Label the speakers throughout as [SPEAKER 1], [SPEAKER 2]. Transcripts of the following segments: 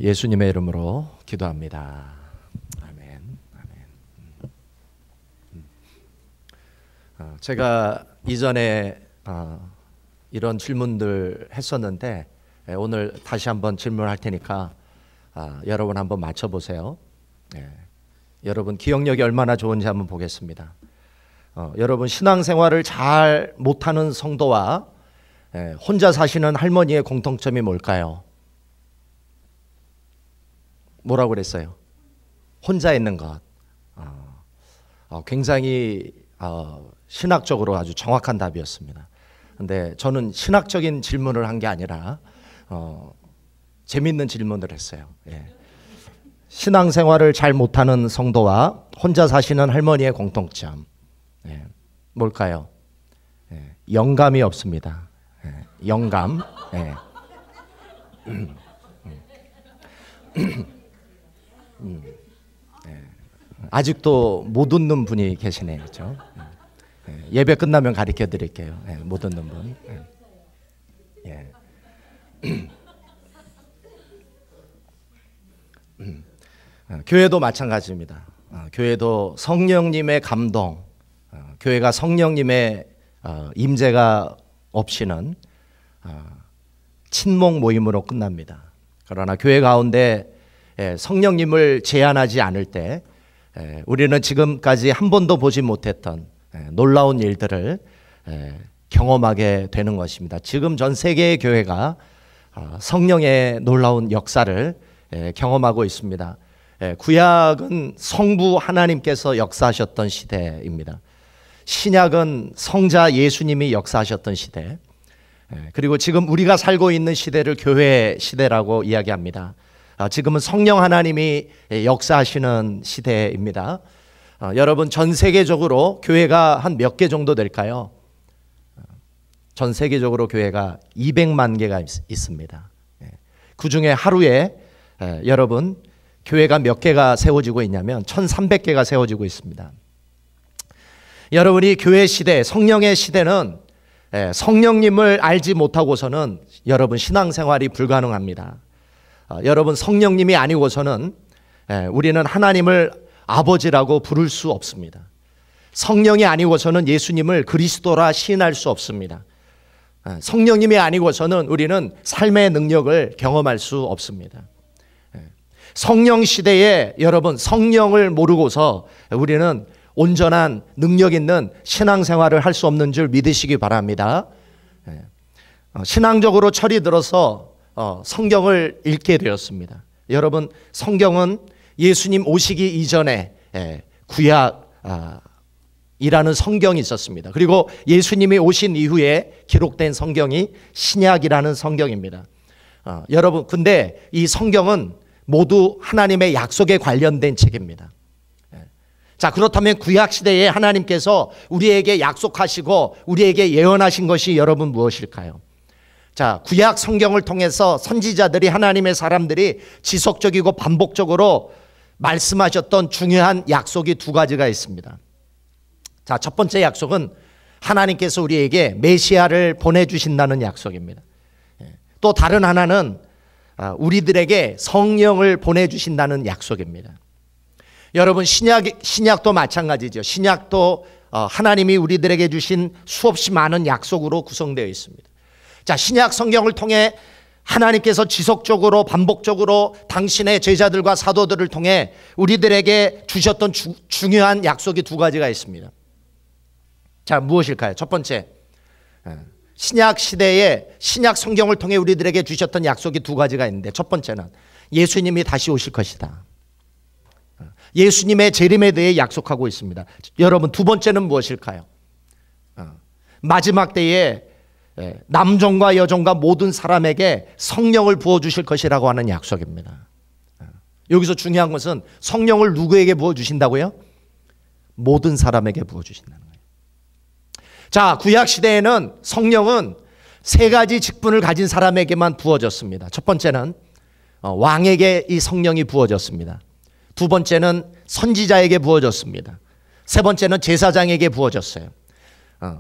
[SPEAKER 1] 예수님의 이름으로 기도합니다. 아멘. 제가 이전에 이런 질문들 했었는데 오늘 다시 한번 질문할 테니까 여러분 한번 맞춰보세요. 여러분 기억력이 얼마나 좋은지 한번 보겠습니다. 여러분 신앙생활을 잘 못하는 성도와 혼자 사시는 할머니의 공통점이 뭘까요? 뭐라고 그랬어요? 혼자 있는 것. 굉장히 신학적으로 아주 정확한 답이었습니다. 근데 저는 신학적인 질문을 한 게 아니라 재밌는 질문을 했어요. 신앙생활을 잘 못하는 성도와 혼자 사시는 할머니의 공통점 뭘까요? 영감이 없습니다. 영감. 아직도 못 웃는 분이 계시네요. 그렇죠? 예배 끝나면 가르쳐 드릴게요. 못 웃는 분. 교회도 마찬가지입니다. 교회도 성령님의 감동, 교회가 성령님의 임재가 없이는 친목 모임으로 끝납니다. 그러나 교회 가운데 성령님을 제한하지 않을 때 우리는 지금까지 한 번도 보지 못했던 놀라운 일들을 경험하게 되는 것입니다. 지금 전 세계의 교회가 성령의 놀라운 역사를 경험하고 있습니다. 구약은 성부 하나님께서 역사하셨던 시대입니다. 신약은 성자 예수님이 역사하셨던 시대, 그리고 지금 우리가 살고 있는 시대를 교회 시대라고 이야기합니다. 지금은 성령 하나님이 역사하시는 시대입니다. 여러분 전 세계적으로 교회가 한 몇 개 정도 될까요? 전 세계적으로 교회가 200만 개가 있습니다. 그 중에 하루에 여러분 교회가 몇 개가 세워지고 있냐면 1300개가 세워지고 있습니다. 여러분이 교회 시대, 성령의 시대는 성령님을 알지 못하고서는 여러분 신앙생활이 불가능합니다. 여러분 성령님이 아니고서는 우리는 하나님을 아버지라고 부를 수 없습니다. 성령이 아니고서는 예수님을 그리스도라 시인할 수 없습니다. 성령님이 아니고서는 우리는 삶의 능력을 경험할 수 없습니다. 성령 시대에 여러분 성령을 모르고서 우리는 온전한 능력 있는 신앙생활을 할 수 없는 줄 믿으시기 바랍니다. 신앙적으로 철이 들어서 성경을 읽게 되었습니다. 여러분 성경은 예수님 오시기 이전에 구약이라는 성경이 있었습니다. 그리고 예수님이 오신 이후에 기록된 성경이 신약이라는 성경입니다. 여러분 근데 이 성경은 모두 하나님의 약속에 관련된 책입니다. 자, 그렇다면 구약 시대에 하나님께서 우리에게 약속하시고 우리에게 예언하신 것이 여러분 무엇일까요? 자, 구약 성경을 통해서 선지자들이 하나님의 사람들이 지속적이고 반복적으로 말씀하셨던 중요한 약속이 두 가지가 있습니다. 자, 첫 번째 약속은 하나님께서 우리에게 메시아를 보내주신다는 약속입니다. 또 다른 하나는 우리들에게 성령을 보내주신다는 약속입니다. 여러분 신약도 마찬가지죠. 신약도 하나님이 우리들에게 주신 수없이 많은 약속으로 구성되어 있습니다. 자, 신약 성경을 통해 하나님께서 지속적으로 반복적으로 당신의 제자들과 사도들을 통해 우리들에게 주셨던 중요한 약속이 두 가지가 있습니다. 자, 무엇일까요? 첫 번째, 신약 시대에 신약 성경을 통해 우리들에게 주셨던 약속이 두 가지가 있는데, 첫 번째는 예수님이 다시 오실 것이다. 예수님의 재림에 대해 약속하고 있습니다. 여러분 두 번째는 무엇일까요? 마지막 때에 남종과 여종과 모든 사람에게 성령을 부어주실 것이라고 하는 약속입니다. 여기서 중요한 것은 성령을 누구에게 부어주신다고요? 모든 사람에게 부어주신다는 거예요. 자, 구약시대에는 성령은 세 가지 직분을 가진 사람에게만 부어졌습니다. 첫 번째는 왕에게 이 성령이 부어졌습니다. 두 번째는 선지자에게 부어졌습니다. 세 번째는 제사장에게 부어졌어요.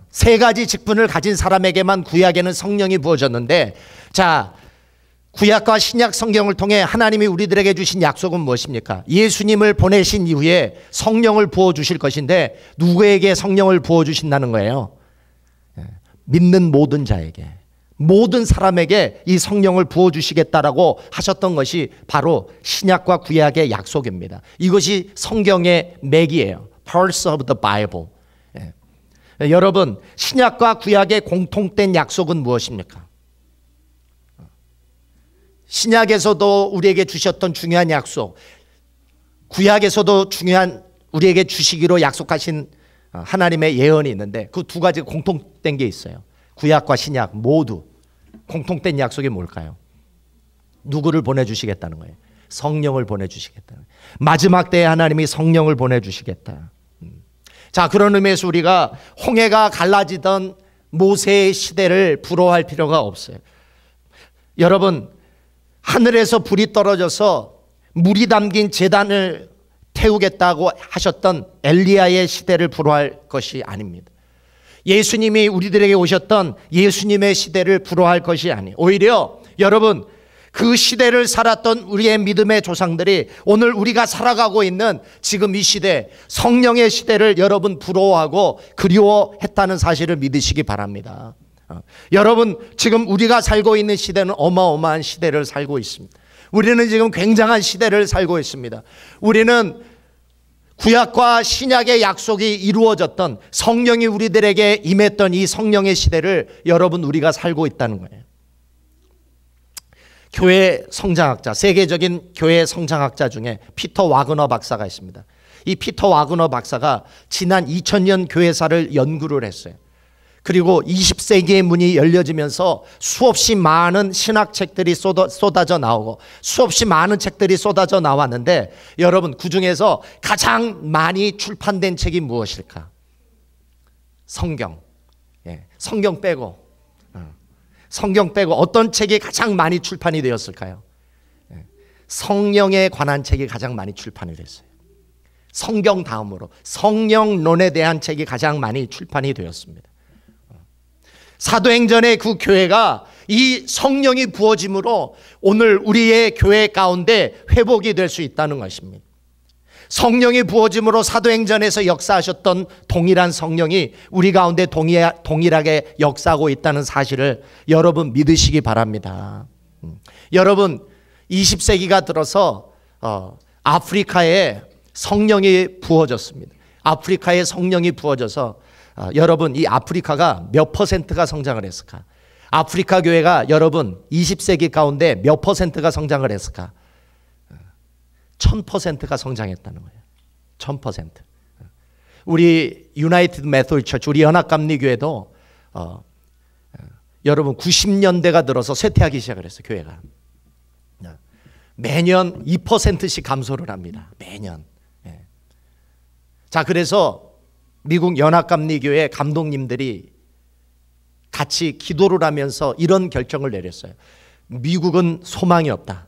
[SPEAKER 1] 세 가지 직분을 가진 사람에게만 구약에는 성령이 부어졌는데, 자, 구약과 신약 성경을 통해 하나님이 우리들에게 주신 약속은 무엇입니까? 예수님을 보내신 이후에 성령을 부어주실 것인데 누구에게 성령을 부어주신다는 거예요? 믿는 모든 자에게, 모든 사람에게 이 성령을 부어주시겠다라고 하셨던 것이 바로 신약과 구약의 약속입니다. 이것이 성경의 맥이에요. Parts of the Bible. 여러분, 신약과 구약의 공통된 약속은 무엇입니까? 신약에서도 우리에게 주셨던 중요한 약속, 구약에서도 중요한 우리에게 주시기로 약속하신 하나님의 예언이 있는데 그 두 가지 공통된 게 있어요. 구약과 신약 모두 공통된 약속이 뭘까요? 누구를 보내주시겠다는 거예요? 성령을 보내주시겠다는 거예요. 마지막 때에 하나님이 성령을 보내주시겠다. 자, 그런 의미에서 우리가 홍해가 갈라지던 모세의 시대를 부러워할 필요가 없어요. 여러분, 하늘에서 불이 떨어져서 물이 담긴 제단을 태우겠다고 하셨던 엘리야의 시대를 부러워할 것이 아닙니다. 예수님이 우리들에게 오셨던 예수님의 시대를 부러워할 것이 아니에요. 오히려 여러분, 그 시대를 살았던 우리의 믿음의 조상들이 오늘 우리가 살아가고 있는 지금 이 시대, 성령의 시대를 여러분 부러워하고 그리워했다는 사실을 믿으시기 바랍니다. 여러분, 지금 우리가 살고 있는 시대는 어마어마한 시대를 살고 있습니다. 우리는 지금 굉장한 시대를 살고 있습니다. 우리는 구약과 신약의 약속이 이루어졌던, 성령이 우리들에게 임했던 이 성령의 시대를 여러분 우리가 살고 있다는 거예요. 교회 성장학자, 세계적인 교회 성장학자 중에 피터 와그너 박사가 있습니다. 이 피터 와그너 박사가 지난 2000년 교회사를 연구를 했어요. 그리고 20세기의 문이 열려지면서 수없이 많은 신학책들이 쏟아져 나오고 수없이 많은 책들이 쏟아져 나왔는데 여러분, 그 중에서 가장 많이 출판된 책이 무엇일까? 성경. 성경 빼고 어떤 책이 가장 많이 출판이 되었을까요? 성령에 관한 책이 가장 많이 출판이 됐어요. 성경 다음으로 성령론에 대한 책이 가장 많이 출판이 되었습니다. 사도행전의 그 교회가 이 성령이 부어짐으로 오늘 우리의 교회 가운데 회복이 될 수 있다는 것입니다. 성령이 부어짐으로 사도행전에서 역사하셨던 동일한 성령이 우리 가운데 동일하게 역사하고 있다는 사실을 여러분 믿으시기 바랍니다. 여러분, 20세기가 들어서 아프리카에 성령이 부어졌습니다. 아프리카에 성령이 부어져서 여러분, 이 아프리카가 몇 퍼센트가 성장을 했을까? 아프리카 교회가 여러분 20세기 가운데 몇 퍼센트가 성장을 했을까? 1000%가 성장했다는 거예요. 1000%. 우리 유나이티드 메소디 처치, 우리 연합감리교회도 여러분 90년대가 들어서 쇠퇴하기 시작을 했어요. 교회가 매년 2%씩 감소를 합니다. 매년. 자, 그래서 미국 연합감리교회 감독님들이 같이 기도를 하면서 이런 결정을 내렸어요. 미국은 소망이 없다.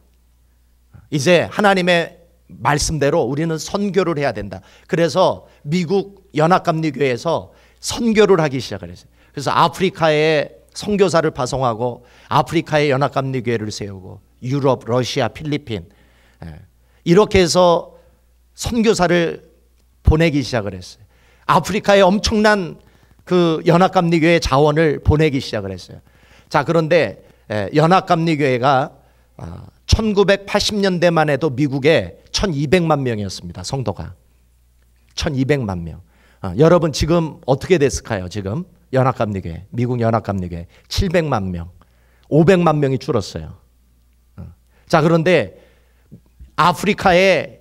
[SPEAKER 1] 이제 하나님의 말씀대로 우리는 선교를 해야 된다. 그래서 미국 연합감리교회에서 선교를 하기 시작을 했어요. 그래서 아프리카에 선교사를 파송하고 아프리카에 연합감리교회를 세우고 유럽, 러시아, 필리핀 이렇게 해서 선교사를 보내기 시작을 했어요. 아프리카에 엄청난 그 연합감리교회 자원을 보내기 시작을 했어요. 자, 그런데 연합감리교회가 1980년대만 해도 미국에 1200만 명이었습니다. 성도가 1200만 명. 여러분, 지금 어떻게 됐을까요? 지금 연합감리교회, 미국 연합감리교회 700만 명, 500만 명이 줄었어요. 자, 그런데 아프리카에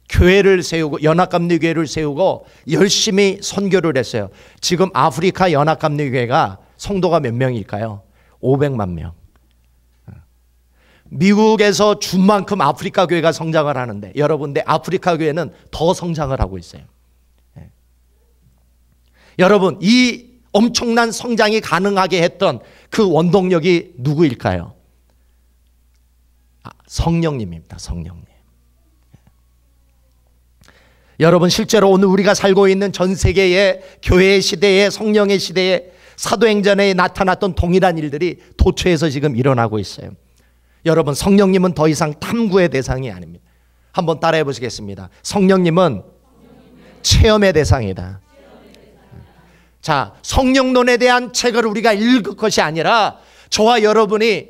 [SPEAKER 1] 교회를 세우고 연합감리교회를 세우고 열심히 선교를 했어요. 지금 아프리카 연합감리교회가 성도가 몇 명일까요? 500만 명. 미국에서 준 만큼 아프리카 교회가 성장을 하는데 여러분, 근데 아프리카 교회는 더 성장을 하고 있어요. 여러분, 이 엄청난 성장이 가능하게 했던 그 원동력이 누구일까요? 성령님입니다. 성령님. 여러분, 실제로 오늘 우리가 살고 있는 전 세계의 교회의 시대에, 성령의 시대에, 사도행전에 나타났던 동일한 일들이 도처에서 지금 일어나고 있어요. 여러분, 성령님은 더 이상 탐구의 대상이 아닙니다. 한번 따라해 보시겠습니다. 성령님은 체험의 대상이다. 자, 성령론에 대한 책을 우리가 읽을 것이 아니라 저와 여러분이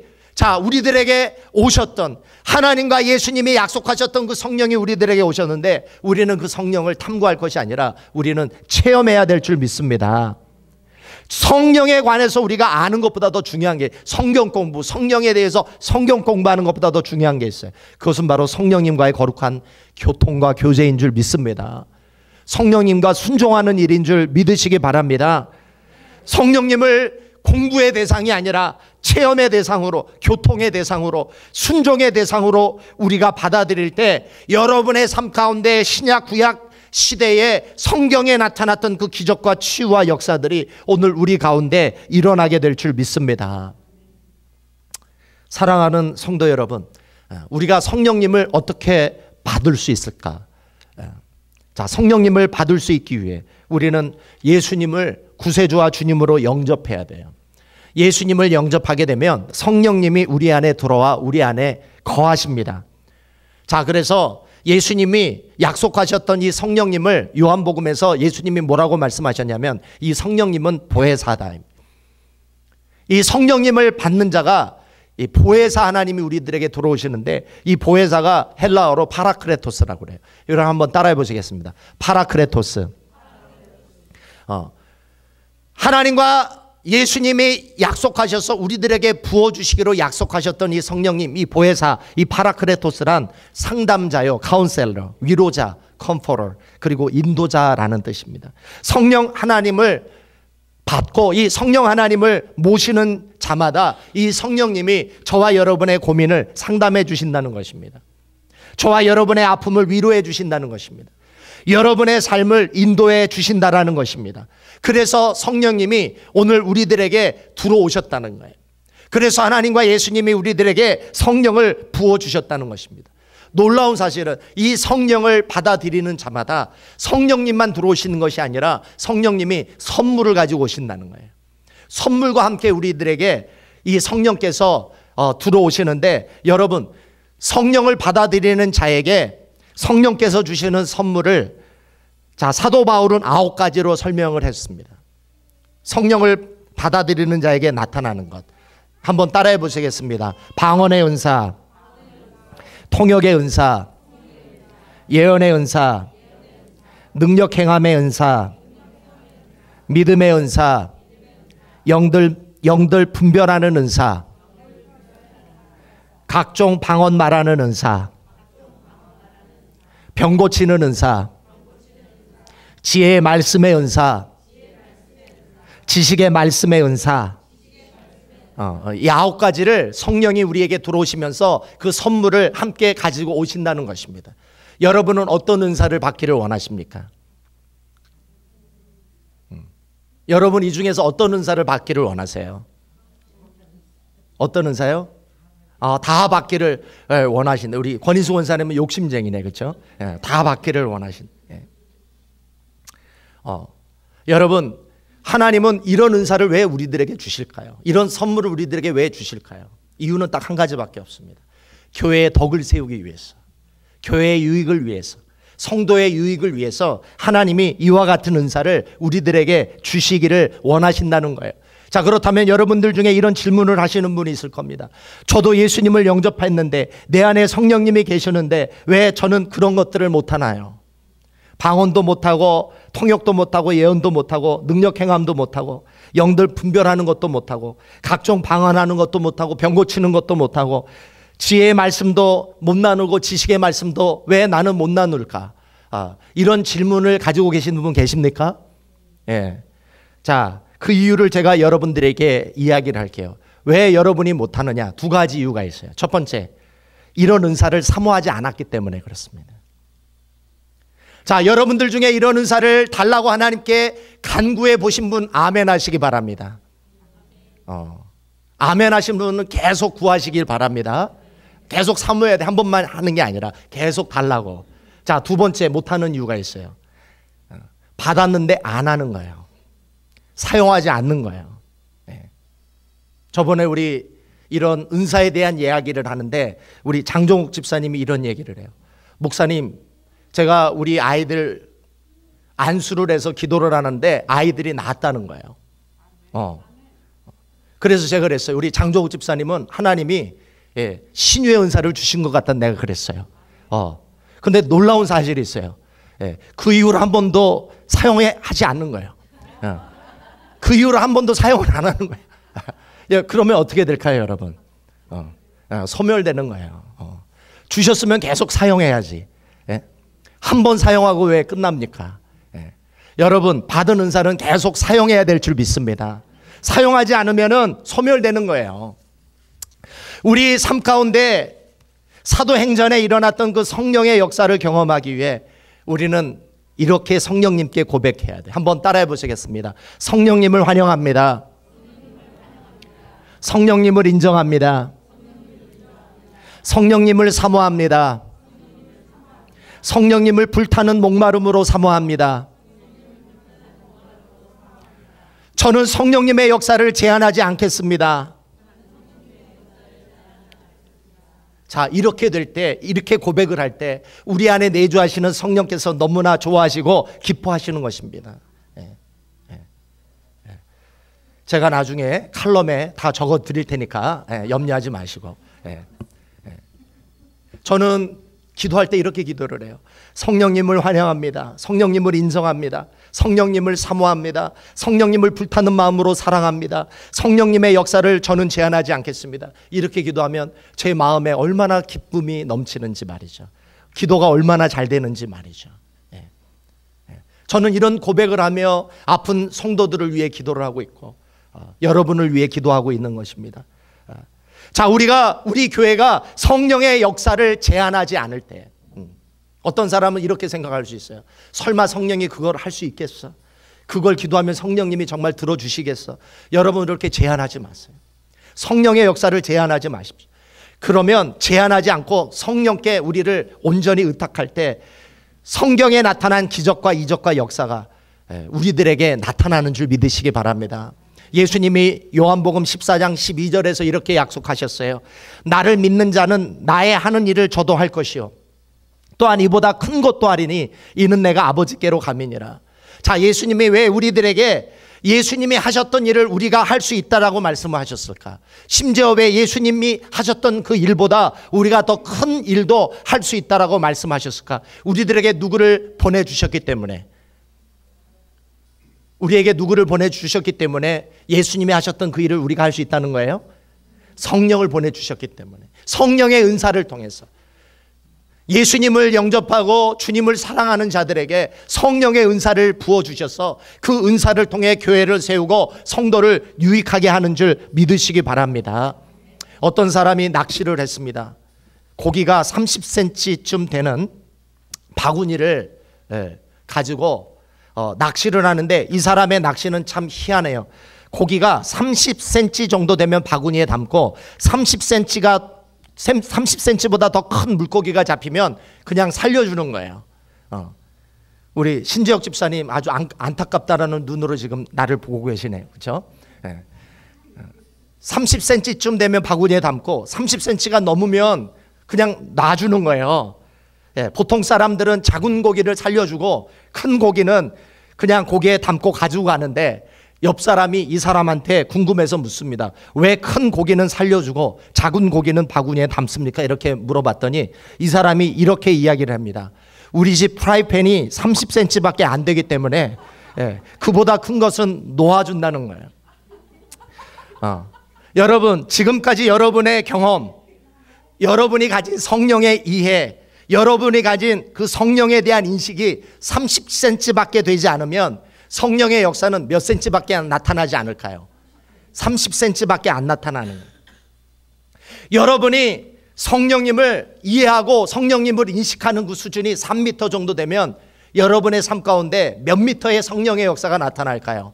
[SPEAKER 1] 우리들에게 오셨던 하나님과 예수님이 약속하셨던 그 성령이 우리들에게 오셨는데 우리는 그 성령을 탐구할 것이 아니라 우리는 체험해야 될 줄 믿습니다. 성령에 관해서 우리가 아는 것보다 더 중요한 게 성경 공부, 성령에 대해서 성경 공부하는 것보다 더 중요한 게 있어요. 그것은 바로 성령님과의 거룩한 교통과 교제인 줄 믿습니다. 성령님과 순종하는 일인 줄 믿으시기 바랍니다. 성령님을 공부의 대상이 아니라 체험의 대상으로, 교통의 대상으로, 순종의 대상으로 우리가 받아들일 때 여러분의 삶 가운데 신약 구약 시대에 성경에 나타났던 그 기적과 치유와 역사들이 오늘 우리 가운데 일어나게 될 줄 믿습니다. 사랑하는 성도 여러분, 우리가 성령님을 어떻게 받을 수 있을까? 자, 성령님을 받을 수 있기 위해 우리는 예수님을 구세주와 주님으로 영접해야 돼요. 예수님을 영접하게 되면 성령님이 우리 안에 들어와 우리 안에 거하십니다. 자, 그래서 예수님이 약속하셨던 이 성령님을 요한복음에서 예수님이 뭐라고 말씀하셨냐면 이 성령님은 보혜사다. 이 성령님을 받는 자가 이 보혜사 하나님이 우리들에게 들어오시는데 이 보혜사가 헬라어로 파라크레토스라고 그래요. 여러분 한번 따라해 보시겠습니다. 파라크레토스. 하나님과 예수님이 약속하셔서 우리들에게 부어주시기로 약속하셨던 이 성령님, 이 보혜사, 이 파라크레토스란 상담자요, 카운셀러, 위로자, 컴포터, 그리고 인도자라는 뜻입니다. 성령 하나님을 받고 이 성령 하나님을 모시는 자마다 이 성령님이 저와 여러분의 고민을 상담해 주신다는 것입니다. 저와 여러분의 아픔을 위로해 주신다는 것입니다. 여러분의 삶을 인도해 주신다라는 것입니다. 그래서 성령님이 오늘 우리들에게 들어오셨다는 거예요. 그래서 하나님과 예수님이 우리들에게 성령을 부어주셨다는 것입니다. 놀라운 사실은 이 성령을 받아들이는 자마다 성령님만 들어오시는 것이 아니라 성령님이 선물을 가지고 오신다는 거예요. 선물과 함께 우리들에게 이 성령께서 들어오시는데 여러분, 성령을 받아들이는 자에게 성령께서 주시는 선물을 사도 바울은 9가지로 설명을 했습니다. 성령을 받아들이는 자에게 나타나는 것. 한번 따라해 보시겠습니다. 방언의 은사, 통역의 은사, 예언의 은사, 능력 행함의 은사, 믿음의 은사, 영들 분별하는 은사, 각종 방언 말하는 은사, 병 고치는 은사, 지혜의 말씀의 은사, 지식의 말씀의 은사, 이 9가지를 성령이 우리에게 들어오시면서 그 선물을 함께 가지고 오신다는 것입니다. 여러분은 어떤 은사를 받기를 원하십니까? 여러분 이 중에서 어떤 은사를 받기를 원하세요? 어떤 은사요? 다 받기를 원하신다. 우리 권인수 원사님은 욕심쟁이네, 그렇죠? 다 받기를 원하신. 여러분, 하나님은 이런 은사를 왜 우리들에게 주실까요? 이런 선물을 우리들에게 왜 주실까요? 이유는 딱 한 가지밖에 없습니다. 교회의 덕을 세우기 위해서, 교회의 유익을 위해서, 성도의 유익을 위해서 하나님이 이와 같은 은사를 우리들에게 주시기를 원하신다는 거예요. 자, 그렇다면 여러분들 중에 이런 질문을 하시는 분이 있을 겁니다. 저도 예수님을 영접했는데 내 안에 성령님이 계시는데 왜 저는 그런 것들을 못하나요? 방언도 못하고 통역도 못하고 예언도 못하고 능력 행함도 못하고 영들 분별하는 것도 못하고 각종 방언하는 것도 못하고 병 고치는 것도 못하고 지혜의 말씀도 못 나누고 지식의 말씀도 왜 나는 못 나눌까? 이런 질문을 가지고 계시는 분 계십니까? 예. 자, 그 이유를 제가 여러분들에게 이야기를 할게요. 왜 여러분이 못하느냐? 2가지 이유가 있어요. 첫 번째, 이런 은사를 사모하지 않았기 때문에 그렇습니다. 자, 여러분들 중에 이런 은사를 달라고 하나님께 간구해 보신 분 아멘 하시기 바랍니다. 아멘 하신 분은 계속 구하시길 바랍니다. 계속 사모해야 돼. 한 번만 하는 게 아니라 계속 달라고. 자, 2번째 못하는 이유가 있어요. 받았는데 안 하는 거예요. 사용하지 않는 거예요. 저번에 우리 이런 은사에 대한 이야기를 하는데 우리 장종욱 집사님이 이런 얘기를 해요. 목사님, 제가 우리 아이들 안수를 해서 기도를 하는데 아이들이 낳았다는 거예요. 그래서 제가 그랬어요. 우리 장종욱 집사님은 하나님이 신유의 은사를 주신 것 같다 내가 그랬어요. 근데 놀라운 사실이 있어요. 그 이후로 한 번도 사용하지 않는 거예요. 그 이후로 한 번도 사용을 안 하는 거예요. 그러면 어떻게 될까요, 여러분? 소멸되는 거예요. 주셨으면 계속 사용해야지. 한 번 사용하고 왜 끝납니까? 여러분, 받은 은사는 계속 사용해야 될 줄 믿습니다. 사용하지 않으면 소멸되는 거예요. 우리 삶 가운데 사도행전에 일어났던 그 성령의 역사를 경험하기 위해 우리는 이렇게 성령님께 고백해야 돼. 한번 따라해 보시겠습니다. 성령님을 환영합니다. 성령님을 인정합니다. 성령님을 사모합니다. 성령님을 불타는 목마름으로 사모합니다. 저는 성령님의 역사를 제한하지 않겠습니다. 자, 이렇게 될 때, 이렇게 고백을 할 때 우리 안에 내주하시는 성령께서 너무나 좋아하시고 기뻐하시는 것입니다. 제가 나중에 칼럼에 다 적어 드릴 테니까 염려하지 마시고. 저는 기도할 때 이렇게 기도를 해요. 성령님을 환영합니다. 성령님을 인정합니다. 성령님을 사모합니다. 성령님을 불타는 마음으로 사랑합니다. 성령님의 역사를 저는 제한하지 않겠습니다. 이렇게 기도하면 제 마음에 얼마나 기쁨이 넘치는지 말이죠. 기도가 얼마나 잘 되는지 말이죠. 저는 이런 고백을 하며 아픈 성도들을 위해 기도를 하고 있고 여러분을 위해 기도하고 있는 것입니다. 자, 우리 교회가 성령의 역사를 제한하지 않을 때 어떤 사람은 이렇게 생각할 수 있어요. 설마 성령이 그걸 할 수 있겠어? 그걸 기도하면 성령님이 정말 들어주시겠어? 여러분, 이렇게 제한하지 마세요. 성령의 역사를 제한하지 마십시오. 그러면 제한하지 않고 성령께 우리를 온전히 의탁할 때 성경에 나타난 기적과 이적과 역사가 우리들에게 나타나는 줄 믿으시기 바랍니다. 예수님이 요한복음 14장 12절에서 이렇게 약속하셨어요. 나를 믿는 자는 나의 하는 일을 저도 할 것이요 또한 이보다 큰 것도 하리니 이는 내가 아버지께로 감이니라. 자, 예수님이 왜 우리들에게 예수님이 하셨던 일을 우리가 할 수 있다라고 말씀을 하셨을까? 심지어 왜 예수님이 하셨던 그 일보다 우리가 더 큰 일도 할 수 있다라고 말씀하셨을까? 우리들에게 누구를 보내주셨기 때문에, 우리에게 누구를 보내주셨기 때문에 예수님이 하셨던 그 일을 우리가 할 수 있다는 거예요. 성령을 보내주셨기 때문에, 성령의 은사를 통해서 예수님을 영접하고 주님을 사랑하는 자들에게 성령의 은사를 부어주셔서 그 은사를 통해 교회를 세우고 성도를 유익하게 하는 줄 믿으시기 바랍니다. 어떤 사람이 낚시를 했습니다. 고기가 30cm쯤 되는 바구니를 가지고 낚시를 하는데 이 사람의 낚시는 참 희한해요. 고기가 30cm 정도 되면 바구니에 담고 30cm보다 더 큰 물고기가 잡히면 그냥 살려주는 거예요. 우리 신재혁 집사님 아주 안타깝다라는 눈으로 지금 나를 보고 계시네요. 그렇죠? 30cm쯤 되면 바구니에 담고 30cm가 넘으면 그냥 놔주는 거예요. 보통 사람들은 작은 고기를 살려주고 큰 고기는 그냥 고기에 담고 가지고 가는데 옆 사람이 이 사람한테 궁금해서 묻습니다. 왜 큰 고기는 살려주고 작은 고기는 바구니에 담습니까? 이렇게 물어봤더니 이 사람이 이렇게 이야기를 합니다. 우리 집 프라이팬이 30cm밖에 안 되기 때문에 그보다 큰 것은 놓아준다는 거예요. 여러분, 지금까지 여러분의 경험, 여러분이 가진 성령의 이해, 여러분이 가진 그 성령에 대한 인식이 30cm밖에 되지 않으면 성령의 역사는 몇 cm밖에 나타나지 않을까요? 30cm밖에 안 나타나는 거예요. 여러분이 성령님을 이해하고 성령님을 인식하는 그 수준이 3m 정도 되면 여러분의 삶 가운데 몇 미터의 성령의 역사가 나타날까요?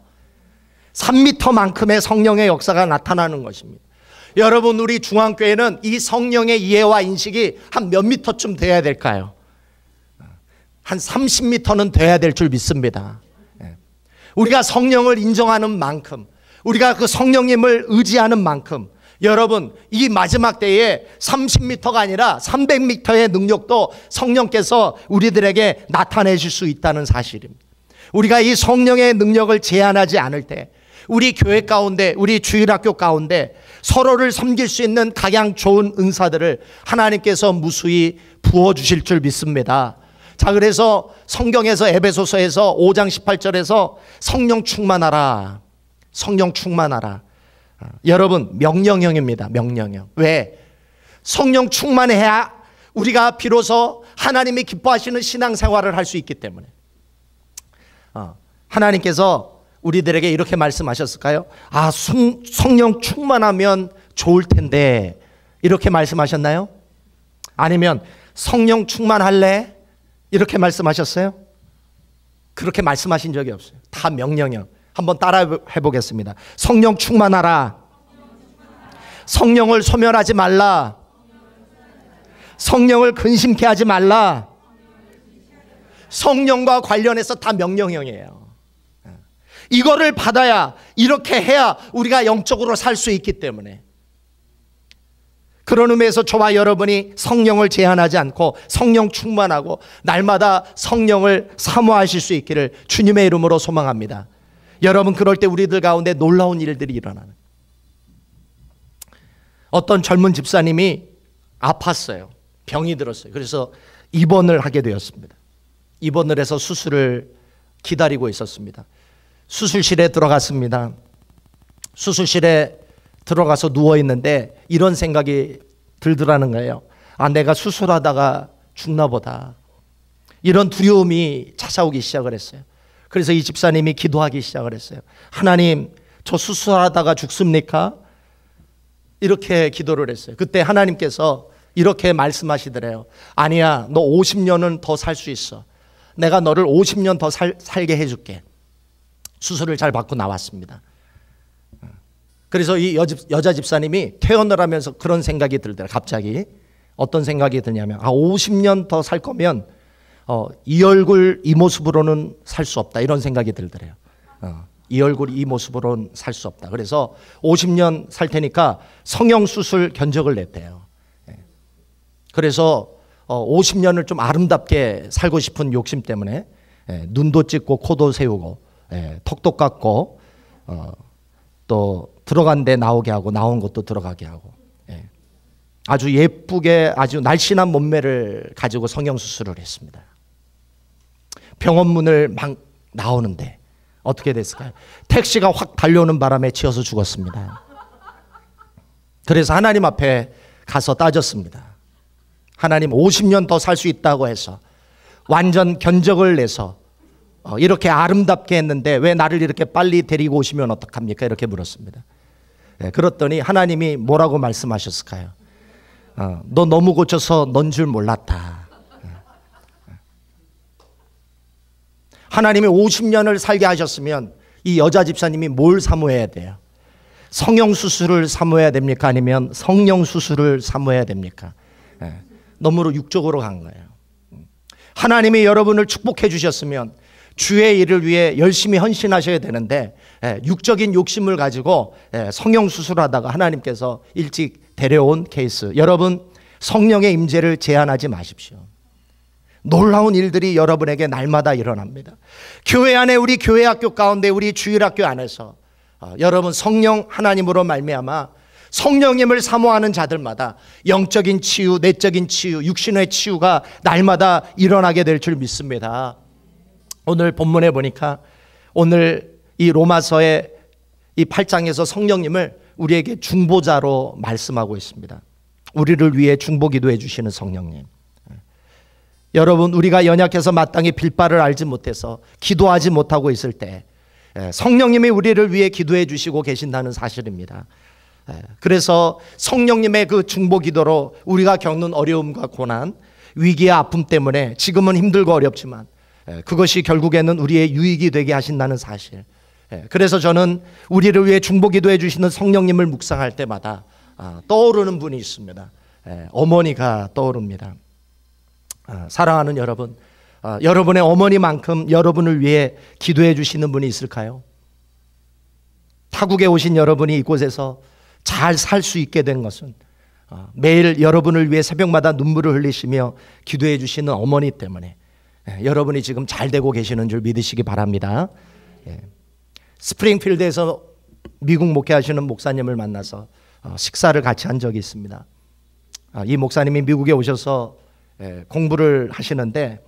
[SPEAKER 1] 3m만큼의 성령의 역사가 나타나는 것입니다. 여러분, 우리 중앙교회는 이 성령의 이해와 인식이 한 몇 미터쯤 돼야 될까요? 한 30m는 돼야 될 줄 믿습니다. 우리가 성령을 인정하는 만큼, 우리가 그 성령님을 의지하는 만큼 여러분, 이 마지막 때에 30m가 아니라 300m의 능력도 성령께서 우리들에게 나타내실 수 있다는 사실입니다. 우리가 이 성령의 능력을 제한하지 않을 때 우리 교회 가운데, 우리 주일학교 가운데 서로를 섬길 수 있는 각양 좋은 은사들을 하나님께서 무수히 부어주실 줄 믿습니다. 자, 그래서 성경에서 에베소서에서 5장 18절에서 성령 충만하라, 성령 충만하라. 여러분, 명령형입니다. 명령형. 왜? 성령 충만해야 우리가 비로소 하나님이 기뻐하시는 신앙생활을 할 수 있기 때문에. 하나님께서 우리들에게 이렇게 말씀하셨을까요? 아, 성령 충만하면 좋을 텐데, 이렇게 말씀하셨나요? 아니면 성령 충만할래? 이렇게 말씀하셨어요? 그렇게 말씀하신 적이 없어요. 다 명령형. 한번 따라 해보겠습니다. 성령 충만하라. 성령을 소멸하지 말라. 성령을 근심케 하지 말라. 성령과 관련해서 다 명령형이에요. 이거를 받아야, 이렇게 해야 우리가 영적으로 살 수 있기 때문에. 그런 의미에서 저와 여러분이 성령을 제한하지 않고 성령 충만하고 날마다 성령을 사모하실 수 있기를 주님의 이름으로 소망합니다. 여러분, 그럴 때 우리들 가운데 놀라운 일들이 일어나는. 어떤 젊은 집사님이 아팠어요. 병이 들었어요. 그래서 입원을 하게 되었습니다. 입원을 해서 수술을 기다리고 있었습니다. 수술실에 들어갔습니다. 수술실에 들어가서 누워있는데 이런 생각이 들더라는 거예요. 아, 내가 수술하다가 죽나 보다. 이런 두려움이 찾아오기 시작을 했어요. 그래서 이 집사님이 기도하기 시작을 했어요. 하나님, 저 수술하다가 죽습니까? 이렇게 기도를 했어요. 그때 하나님께서 이렇게 말씀하시더래요. 아니야, 너 50년은 더 살 수 있어. 내가 너를 50년 더 살게 해줄게. 수술을 잘 받고 나왔습니다. 그래서 이 여자 집사님이 퇴원을 하면서 그런 생각이 들더라고요. 갑자기 어떤 생각이 드냐면, 아, 50년 더 살 거면 이 얼굴 이 모습으로는 살 수 없다, 이런 생각이 들더래요. 이 얼굴 이 모습으로는 살 수 없다. 그래서 50년 살 테니까 성형수술 견적을 냈대요. 그래서 50년을 좀 아름답게 살고 싶은 욕심 때문에 눈도 찍고 코도 세우고 턱도 깎고 또 들어간 데 나오게 하고 나온 것도 들어가게 하고 아주 예쁘게 아주 날씬한 몸매를 가지고 성형수술을 했습니다. 병원문을 막 나오는데 어떻게 됐을까요? 택시가 확 달려오는 바람에 치여서 죽었습니다. 그래서 하나님 앞에 가서 따졌습니다. 하나님, 50년 더 살 수 있다고 해서 완전 견적을 내서 이렇게 아름답게 했는데 왜 나를 이렇게 빨리 데리고 오시면 어떡합니까? 이렇게 물었습니다. 그랬더니 하나님이 뭐라고 말씀하셨을까요? 너 너무 고쳐서 넌 줄 몰랐다. 하나님이 50년을 살게 하셨으면 이 여자 집사님이 뭘 사모해야 돼요? 성형수술을 사모해야 됩니까? 아니면 성령수술을 사모해야 됩니까? 너무 육적으로 간 거예요. 하나님이 여러분을 축복해 주셨으면 주의 일을 위해 열심히 헌신하셔야 되는데 육적인 욕심을 가지고 성형수술하다가 하나님께서 일찍 데려온 케이스. 여러분, 성령의 임재를 제한하지 마십시오. 놀라운 일들이 여러분에게 날마다 일어납니다. 교회 안에, 우리 교회 학교 가운데, 우리 주일학교 안에서 여러분 성령 하나님으로 말미암아 성령님을 사모하는 자들마다 영적인 치유, 내적인 치유, 육신의 치유가 날마다 일어나게 될 줄 믿습니다. 오늘 본문에 보니까 오늘 이 로마서의 이 8장에서 성령님을 우리에게 중보자로 말씀하고 있습니다. 우리를 위해 중보 기도해 주시는 성령님. 여러분, 우리가 연약해서 마땅히 빌바를 알지 못해서 기도하지 못하고 있을 때 성령님이 우리를 위해 기도해 주시고 계신다는 사실입니다. 그래서 성령님의 그 중보 기도로 우리가 겪는 어려움과 고난, 위기와 아픔 때문에 지금은 힘들고 어렵지만 그것이 결국에는 우리의 유익이 되게 하신다는 사실. 그래서 저는 우리를 위해 중보 기도해 주시는 성령님을 묵상할 때마다 떠오르는 분이 있습니다. 어머니가 떠오릅니다. 사랑하는 여러분, 여러분의 어머니만큼 여러분을 위해 기도해 주시는 분이 있을까요? 타국에 오신 여러분이 이곳에서 잘 살 수 있게 된 것은 매일 여러분을 위해 새벽마다 눈물을 흘리시며 기도해 주시는 어머니 때문에 여러분이 지금 잘 되고 계시는 줄 믿으시기 바랍니다. 스프링필드에서 미국 목회하시는 목사님을 만나서 식사를 같이 한 적이 있습니다. 이 목사님이 미국에 오셔서 공부를 하시는데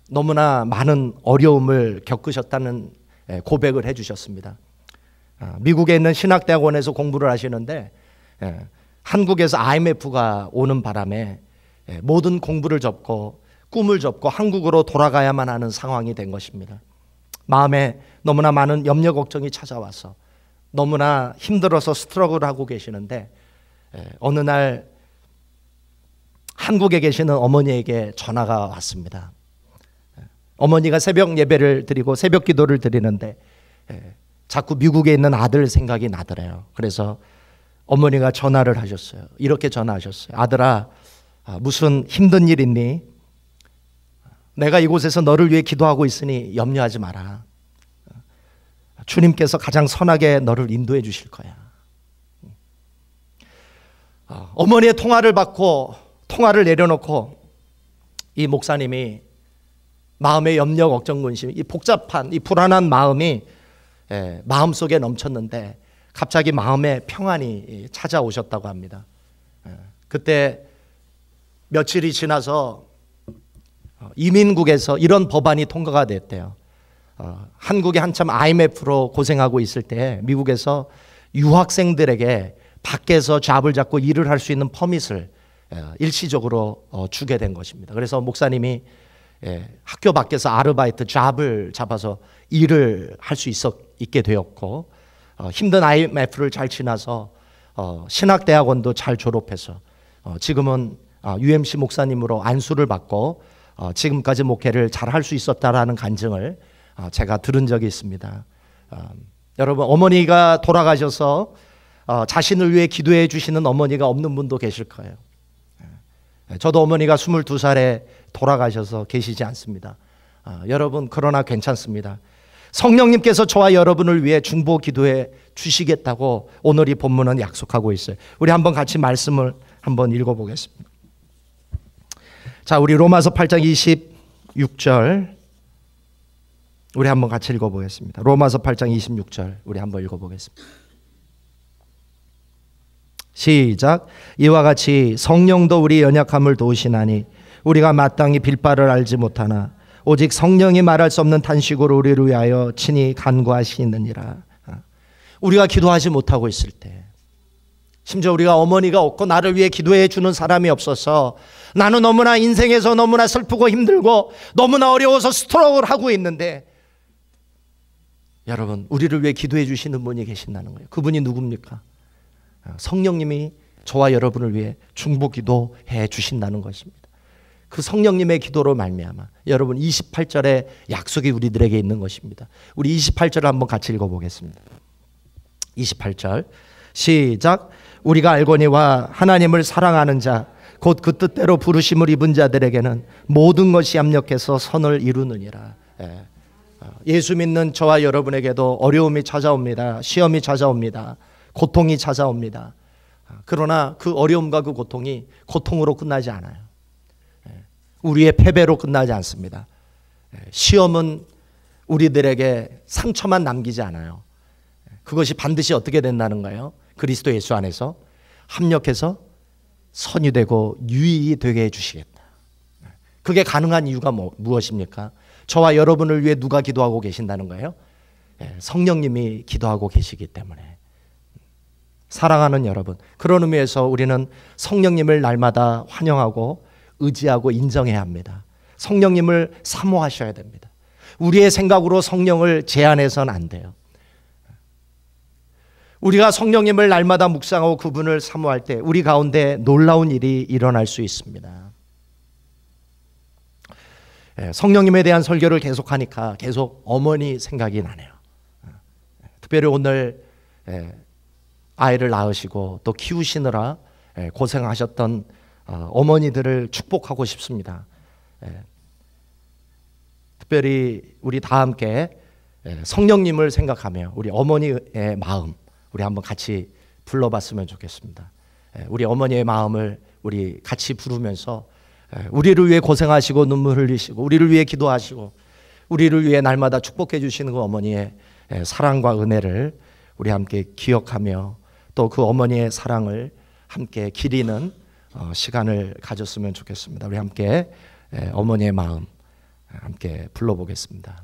[SPEAKER 1] 너무나 많은 어려움을 겪으셨다는 고백을 해주셨습니다. 미국에 있는 신학대학원에서 공부를 하시는데 한국에서 IMF가 오는 바람에 모든 공부를 접고 꿈을 접고 한국으로 돌아가야만 하는 상황이 된 것입니다. 마음에 너무나 많은 염려 걱정이 찾아와서 너무나 힘들어서 스트러글하고 계시는데 어느 날 한국에 계시는 어머니에게 전화가 왔습니다. 어머니가 새벽 예배를 드리고 새벽 기도를 드리는데 자꾸 미국에 있는 아들 생각이 나더래요. 그래서 어머니가 전화를 하셨어요. 이렇게 전화하셨어요. 아들아, 무슨 힘든 일 있니? 내가 이곳에서 너를 위해 기도하고 있으니 염려하지 마라. 주님께서 가장 선하게 너를 인도해 주실 거야. 어머니의 통화를 받고 통화를 내려놓고 이 목사님이 마음의 염려, 걱정, 근심, 이 복잡한 이 불안한 마음이 마음속에 넘쳤는데 갑자기 마음에 평안이 찾아오셨다고 합니다. 그때 며칠이 지나서 이민국에서 이런 법안이 통과가 됐대요. 한국이 한참 IMF로 고생하고 있을 때 미국에서 유학생들에게 밖에서 잡을 잡고 일을 할 수 있는 퍼밋을 일시적으로 주게 된 것입니다. 그래서 목사님이 학교 밖에서 아르바이트 잡을 잡아서 일을 할 수 있게 되었고 힘든 IMF를 잘 지나서 신학대학원도 잘 졸업해서 지금은 UMC 목사님으로 안수를 받고 지금까지 목회를 잘 할 수 있었다라는 간증을 제가 들은 적이 있습니다. 여러분, 어머니가 돌아가셔서 자신을 위해 기도해 주시는 어머니가 없는 분도 계실 거예요. 저도 어머니가 22살에 돌아가셔서 계시지 않습니다. 여러분, 그러나 괜찮습니다. 성령님께서 저와 여러분을 위해 중보 기도해 주시겠다고 오늘 이 본문은 약속하고 있어요. 우리 한번 같이 말씀을 한번 읽어보겠습니다. 자, 우리 로마서 8장 26절 우리 한번 같이 읽어보겠습니다. 로마서 8장 26절 우리 한번 읽어보겠습니다. 시작. 이와 같이 성령도 우리 연약함을 도우시나니 우리가 마땅히 빌 바를 알지 못하나 오직 성령이 말할 수 없는 탄식으로 우리를 위하여 친히 간구하시느니라. 우리가 기도하지 못하고 있을 때, 심지어 우리가 어머니가 없고 나를 위해 기도해 주는 사람이 없어서 나는 너무나 인생에서 너무나 슬프고 힘들고 너무나 어려워서 스트러글하고 있는데, 여러분, 우리를 위해 기도해 주시는 분이 계신다는 거예요. 그분이 누굽니까? 성령님이 저와 여러분을 위해 중보 기도해 주신다는 것입니다. 그 성령님의 기도로 말미암아 여러분 28절의 약속이 우리들에게 있는 것입니다. 우리 28절을 한번 같이 읽어보겠습니다. 28절 시작. 우리가 알거니와 하나님을 사랑하는 자 곧 그 뜻대로 부르심을 입은 자들에게는 모든 것이 합력해서 선을 이루느니라. 예수 믿는 저와 여러분에게도 어려움이 찾아옵니다. 시험이 찾아옵니다. 고통이 찾아옵니다. 그러나 그 어려움과 그 고통이 고통으로 끝나지 않아요. 우리의 패배로 끝나지 않습니다. 시험은 우리들에게 상처만 남기지 않아요. 그것이 반드시 어떻게 된다는가요? 그리스도 예수 안에서 합력해서 선이 되고 유익이 되게 해주시겠다. 그게 가능한 이유가 무엇입니까? 저와 여러분을 위해 누가 기도하고 계신다는 거예요? 성령님이 기도하고 계시기 때문에. 사랑하는 여러분, 그런 의미에서 우리는 성령님을 날마다 환영하고 의지하고 인정해야 합니다. 성령님을 사모하셔야 됩니다. 우리의 생각으로 성령을 제한해서는 안 돼요. 우리가 성령님을 날마다 묵상하고 그분을 사모할 때 우리 가운데 놀라운 일이 일어날 수 있습니다. 성령님에 대한 설교를 계속하니까 계속 어머니 생각이 나네요. 특별히 오늘 아이를 낳으시고 또 키우시느라 고생하셨던 어머니들을 축복하고 싶습니다. 특별히 우리 다 함께 성령님을 생각하며 우리 어머니의 마음 우리 한번 같이 불러봤으면 좋겠습니다. 우리 어머니의 마음을 우리 같이 부르면서 우리를 위해 고생하시고 눈물 흘리시고 우리를 위해 기도하시고 우리를 위해 날마다 축복해 주시는 그 어머니의 사랑과 은혜를 우리 함께 기억하며 또 그 어머니의 사랑을 함께 기리는 시간을 가졌으면 좋겠습니다. 우리 함께 어머니의 마음 함께 불러보겠습니다.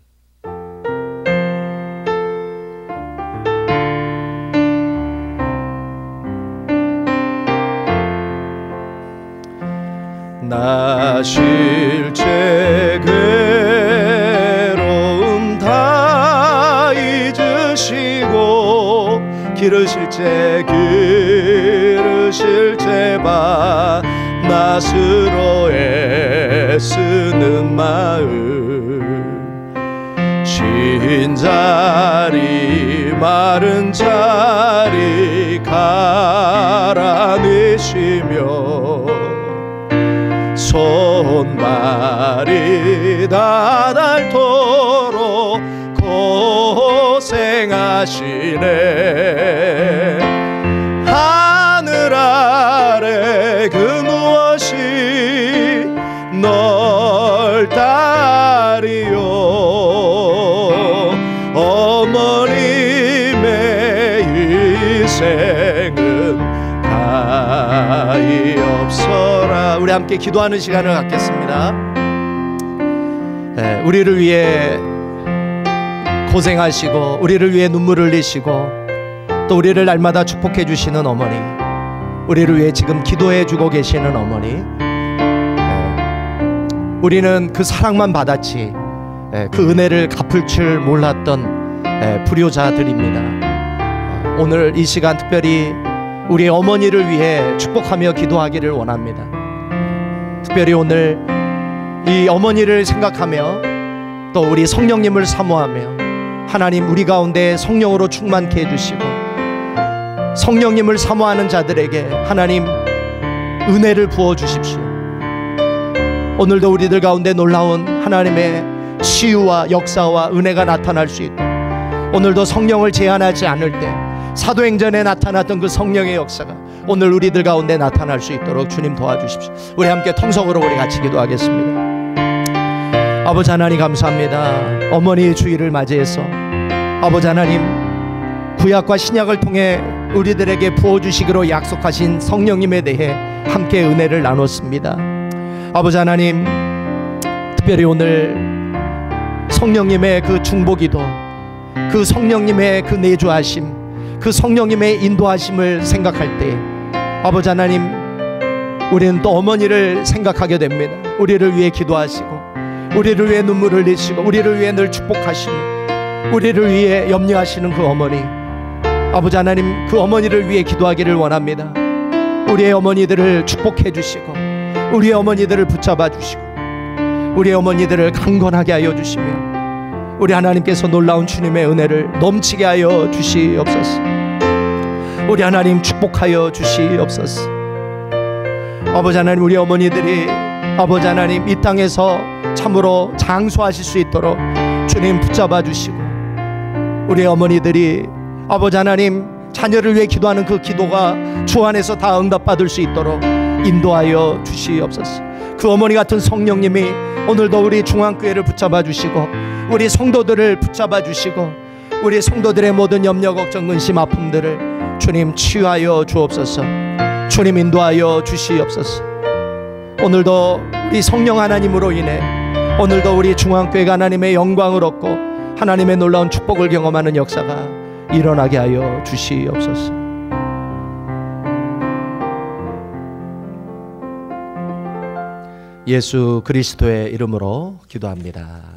[SPEAKER 1] 나 실제 괴로움 다 잊으시고 기르실 제 밭낫으로 애쓰는 마음 쉰 자리 마른 자리 갈아내시며 손발이 다 닳도록 고생하시네. 하늘 아래 그 무엇이 넓다리요. 어머님의 희생은 가히 없어라. 우리 함께 기도하는 시간을 갖겠습니다. 우리를 위해 고생하시고 우리를 위해 눈물을 흘리시고 또 우리를 날마다 축복해 주시는 어머니, 우리를 위해 지금 기도해 주고 계시는 어머니, 우리는 그 사랑만 받았지 그 은혜를 갚을 줄 몰랐던 불효자들입니다. 오늘 이 시간 특별히 우리 어머니를 위해 축복하며 기도하기를 원합니다. 특별히 오늘 이 어머니를 생각하며 또 우리 성령님을 사모하며 하나님 우리 가운데 성령으로 충만케 해주시고 성령님을 사모하는 자들에게 하나님 은혜를 부어주십시오. 오늘도 우리들 가운데 놀라운 하나님의 치유와 역사와 은혜가 나타날 수 있도록 오늘도 성령을 제한하지 않을 때 사도행전에 나타났던 그 성령의 역사가 오늘 우리들 가운데 나타날 수 있도록 주님 도와주십시오. 우리 함께 통성으로 우리 같이 기도하겠습니다. 아버지 하나님 감사합니다. 어머니의 주일을 맞이해서 아버지 하나님 구약과 신약을 통해 우리들에게 부어주시기로 약속하신 성령님에 대해 함께 은혜를 나눴습니다. 아버지 하나님 특별히 오늘 성령님의 그 중보기도, 그 성령님의 그 내주하심, 그 성령님의 인도하심을 생각할 때 아버지 하나님 우리는 또 어머니를 생각하게 됩니다. 우리를 위해 기도하시고 우리를 위해 눈물을 흘리시고 우리를 위해 늘 축복하시며 우리를 위해 염려하시는 그 어머니, 아버지 하나님 그 어머니를 위해 기도하기를 원합니다. 우리의 어머니들을 축복해 주시고 우리의 어머니들을 붙잡아 주시고 우리의 어머니들을 강건하게 하여 주시며 우리 하나님께서 놀라운 주님의 은혜를 넘치게 하여 주시옵소서. 우리 하나님 축복하여 주시옵소서. 아버지 하나님 우리 어머니들이 아버지 하나님 이 땅에서 참으로 장수하실 수 있도록 주님 붙잡아 주시고 우리 어머니들이 아버지 하나님 자녀를 위해 기도하는 그 기도가 주 안에서 다 응답받을 수 있도록 인도하여 주시옵소서. 그 어머니 같은 성령님이 오늘도 우리 중앙교회를 붙잡아 주시고 우리 성도들을 붙잡아 주시고 우리 성도들의 모든 염려 걱정 근심 아픔들을 주님 치유하여 주옵소서. 주님 인도하여 주시옵소서. 오늘도 우리 성령 하나님으로 인해 오늘도 우리 중앙교회가 하나님의 영광을 얻고 하나님의 놀라운 축복을 경험하는 역사가 일어나게 하여 주시옵소서. 예수 그리스도의 이름으로 기도합니다.